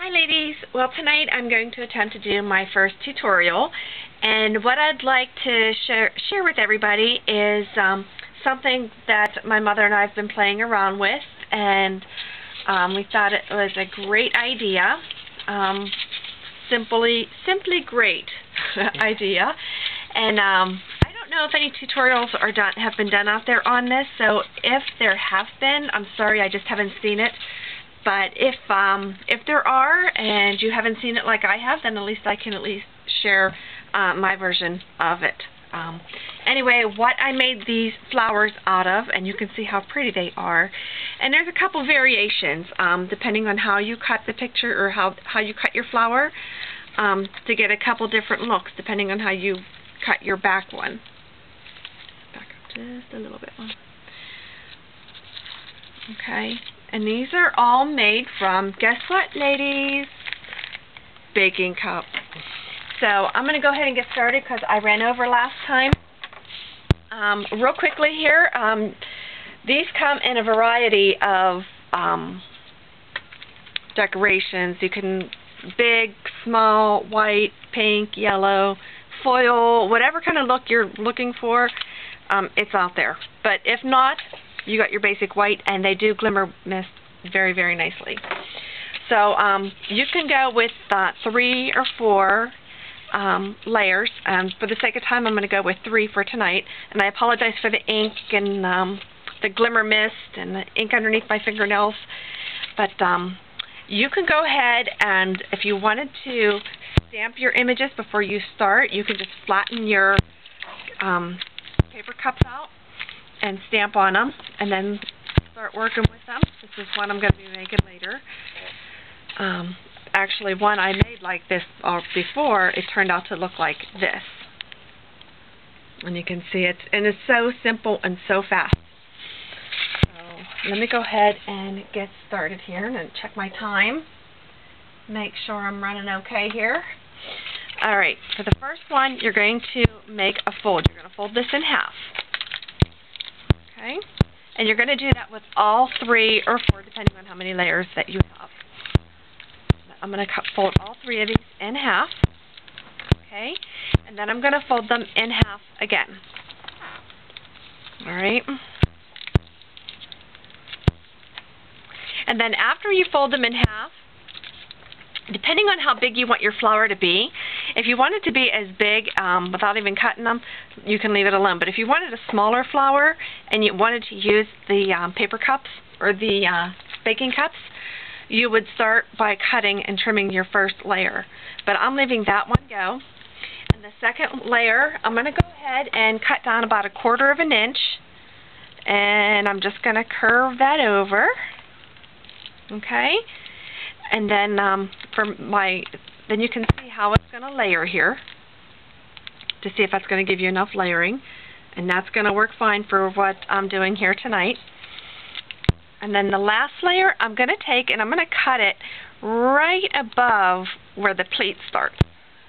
Hi ladies, well tonight I'm going to attempt to do my first tutorial, and what I'd like to share with everybody is something that my mother and I have been playing around with, and we thought it was a great idea, simply great idea, and I don't know if any tutorials have been done out there on this, so if there have been, I'm sorry, I just haven't seen it. But if there are and you haven't seen it like I have, then at least I can share my version of it. Anyway, what I made these flowers out of, and you can see how pretty they are. And there's a couple variations depending on how you cut the picture or how you cut your flower to get a couple different looks depending on how you cut your back one. Back up just a little bit more. Okay. And these are all made from, guess what, ladies? Baking cup. So I'm going to go ahead and get started because I ran over last time. Real quickly here, these come in a variety of decorations. You can big, small, white, pink, yellow, foil, whatever kind of look you're looking for, it's out there. But if not, you got your basic white, and they do glimmer mist very, very nicely. So you can go with 3 or 4 layers. For the sake of time, I'm going to go with 3 for tonight. And I apologize for the ink and the glimmer mist and the ink underneath my fingernails. But you can go ahead and, if you wanted to stamp your images before you start, you can just flatten your paper cups out and stamp on them, and then start working with them. This is one I'm going to be making later. Actually, one I made like this before, it turned out to look like this. And you can see it, and it's so simple and so fast. So let me go ahead and get started here and check my time. Make sure I'm running okay here. Alright, for the first one, you're going to make a fold. You're going to fold this in half. Okay, and you're going to do that with all 3 or 4, depending on how many layers that you have. I'm going to fold all 3 of these in half. Okay, and then I'm going to fold them in half again. All right. And then after you fold them in half, depending on how big you want your flower to be, if you want it to be as big without even cutting them, you can leave it alone. But if you wanted a smaller flower and you wanted to use the paper cups or the baking cups, you would start by cutting and trimming your first layer. But I'm leaving that one go. And the second layer, I'm going to go ahead and cut down about 1/4 of an inch. And I'm just going to curve that over. Okay? And then then you can see how it's going to layer here to see if that's going to give you enough layering. And that's going to work fine for what I'm doing here tonight. And then the last layer I'm going to take and I'm going to cut it right above where the pleat starts.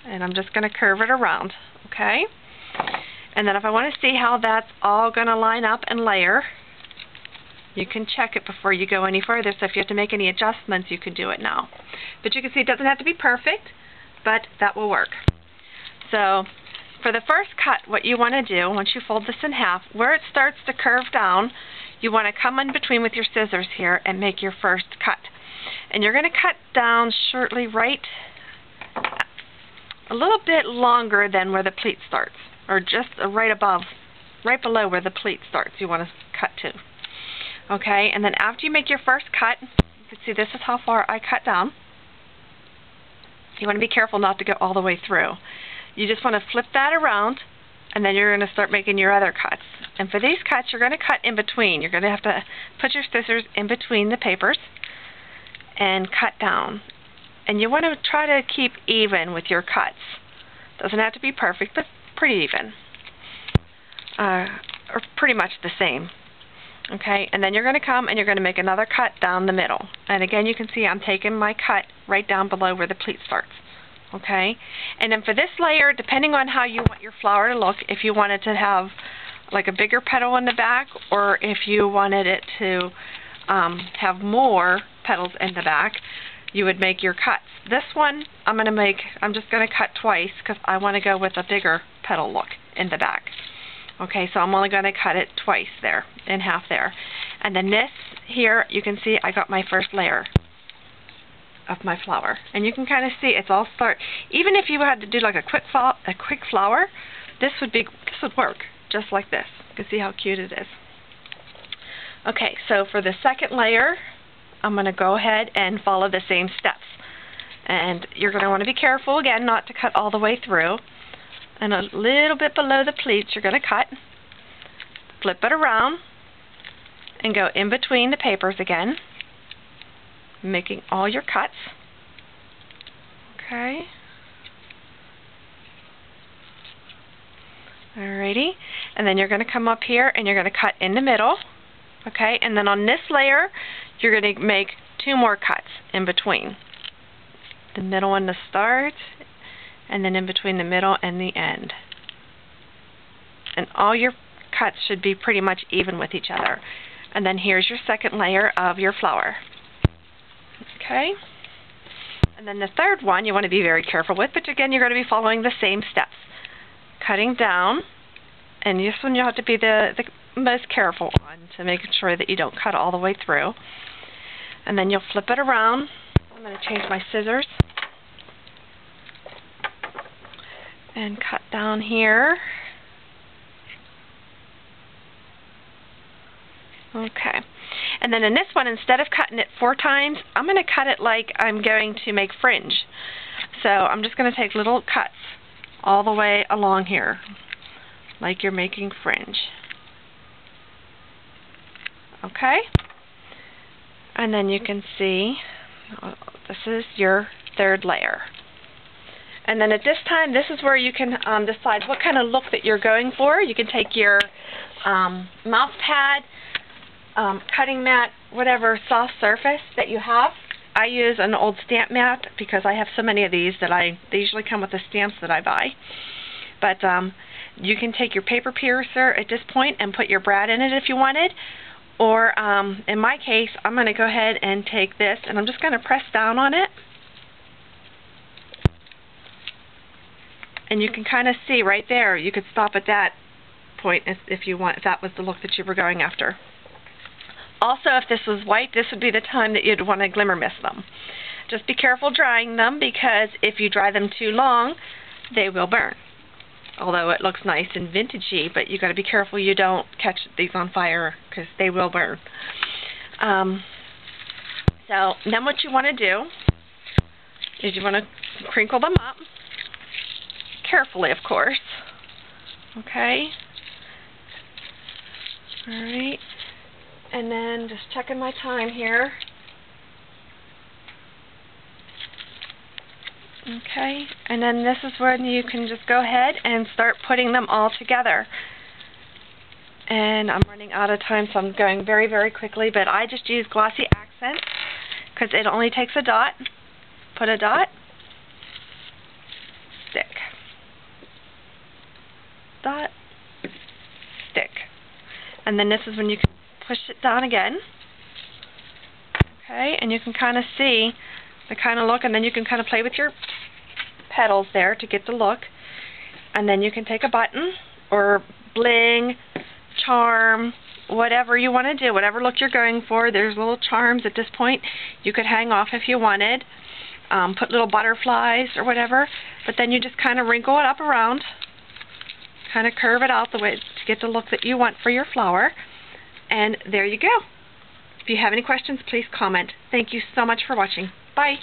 And I'm just going to curve it around. Okay? And then if I want to see how that's all going to line up and layer, you can check it before you go any further, so if you have to make any adjustments, you can do it now. But you can see it doesn't have to be perfect, but that will work. So for the first cut, what you want to do, once you fold this in half, where it starts to curve down, you want to come in between with your scissors here and make your first cut. And you're going to cut down shortly right, a little bit longer than where the pleat starts, or just right below where the pleat starts you want to cut to. Okay, and then after you make your first cut, you can see this is how far I cut down. You want to be careful not to go all the way through. You just want to flip that around, and then you're going to start making your other cuts. And for these cuts, you're going to cut in between. You're going to have to put your scissors in between the papers and cut down. And you want to try to keep even with your cuts. Doesn't have to be perfect, but pretty even. Or pretty much the same. Okay, and then you're going to come and you're going to make another cut down the middle. And again, you can see I'm taking my cut right down below where the pleat starts. Okay, and then for this layer, depending on how you want your flower to look, if you wanted to have like a bigger petal in the back, or if you wanted it to have more petals in the back, you would make your cuts. This one, I'm just going to cut twice because I want to go with a bigger petal look in the back. Okay, so I'm only going to cut it twice there, in half there. And then this here, you can see I got my first layer of my flower. And you can kind of see it's all even if you had to do like a quick flower, this would work just like this. You can see how cute it is. Okay, so for the second layer, I'm going to go ahead and follow the same steps. And you're going to want to be careful, again, not to cut all the way through. And a little bit below the pleats, you're going to cut. Flip it around and go in between the papers again, making all your cuts. Okay. Alrighty. And then you're going to come up here and you're going to cut in the middle. Okay, and then on this layer, you're going to make 2 more cuts in between. The middle and the start, and then in between the middle and the end. And all your cuts should be pretty much even with each other. And then here's your second layer of your flower. Okay, and then the third one you want to be very careful with, but again, you're going to be following the same steps. Cutting down, and this one you'll have to be the most careful on to make sure that you don't cut all the way through. And then you'll flip it around. I'm going to change my scissors and cut down here. Okay. And then in this one, instead of cutting it 4 times, I'm going to cut it like I'm going to make fringe. So I'm just going to take little cuts all the way along here, like you're making fringe. Okay? And then you can see this is your third layer. And then at this time, this is where you can decide what kind of look that you're going for. You can take your mouse pad, cutting mat, whatever soft surface that you have. I use an old stamp mat because I have so many of these that they usually come with the stamps that I buy. But you can take your paper piercer at this point and put your brad in it if you wanted. Or in my case, I'm going to go ahead and take this and I'm just going to press down on it. And you can kind of see right there, you could stop at that point if you want, if that was the look that you were going after. Also, if this was white, this would be the time that you'd want to glimmer mist them. Just be careful drying them, because if you dry them too long, they will burn. Although it looks nice and vintagey, but you got to be careful you don't catch these on fire, because they will burn. So then what you want to do is you want to crinkle them up, carefully of course. Okay. Alright. And then just checking my time here. Okay, and then this is when you can just go ahead and start putting them all together. And I'm running out of time, so I'm going very, very quickly, but I just use glossy accents because it only takes a dot. Put a dot, stick, dot, stick. And then this is when you can push it down again. Okay, and you can kind of see the kind of look, and then you can kind of play with your petals there to get the look. And then you can take a button or bling, charm, whatever you want to do, whatever look you're going for. There's little charms at this point you could hang off if you wanted. Put little butterflies or whatever, but then you just kind of wrinkle it up around, kind of curve it out the way to get the look that you want for your flower. And there you go. If you have any questions, please comment. Thank you so much for watching. Bye.